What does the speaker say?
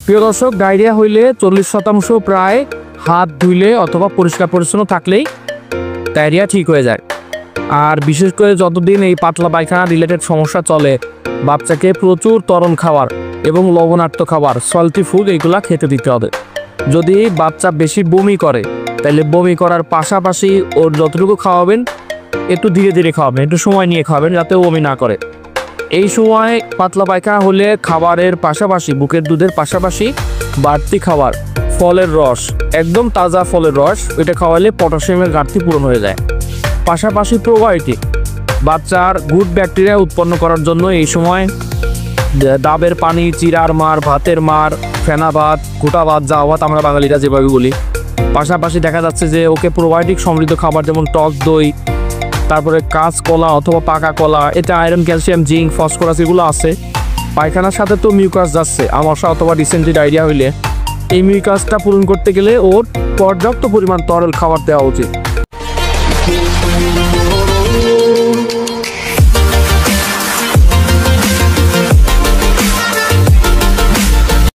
প্রিয় দর্শক, ডায়রিয়া হইলে 40% প্রায় হাত ধুইলে অথবা পরিষ্কার পরিচ্ছন্ন থাকলেই ডায়রিয়া ঠিক হয়ে যায়। আর বিশেষ করে যতদিন এই পাতলা পায়খানা রিলেটেড সমস্যা চলে, বাচ্চাকে প্রচুর তরল খাবার এবং লবণাক্ত খাবার, সল্টি ফুড এইগুলা খেতে দিতে হবে। যদি বাচ্চা বেশি বমি করে তাহলে বমি করার পাশাপাশি ওর যতটুকু খাওয়াবেন একটু ধীরে ধীরে খাওয়াবেন, একটু সময় নিয়ে খাওয়াবেন যাতে বমি না করে। এই সময় পাতলা পায়খানা হলে খাবারের পাশাপাশি, বুকের দুধের পাশাপাশি বাড়তি খাবার, ফলের রস, একদম তাজা ফলের রস, এটা খাওয়ালে পটাশিয়ামের ঘাটতি পূরণ হয়ে যায়। পাশাপাশি প্রোবায়োটিক, বাচ্চার গুড ব্যাকটেরিয়া উৎপন্ন করার জন্য এই সময় ডাবের পানি, চিরার মার, ভাতের মার, ফেনা ভাত, গোটা ভাত, জাওয়া ভাত আমরা বাঙালিরা যেভাবে বলি। পাশাপাশি দেখা যাচ্ছে যে ওকে প্রোবায়োটিক সমৃদ্ধ খাবার যেমন টক দই, তারপরে কাঁচ কলা অথবা পাকা কলা, এতে আয়রন, ক্যালসিয়াম, জিঙ্ক, ফসফরাস এগুলো আছে। পায়খানার সাথে তো মিউকাস যাচ্ছে, আমাশা অথবা রিসেন্টলি ডায়রিয়া হইলে এই মিউকাসটা পূরণ করতে গেলে ওর পর্যাপ্ত পরিমাণ তরল খাবার দেওয়া উচিত।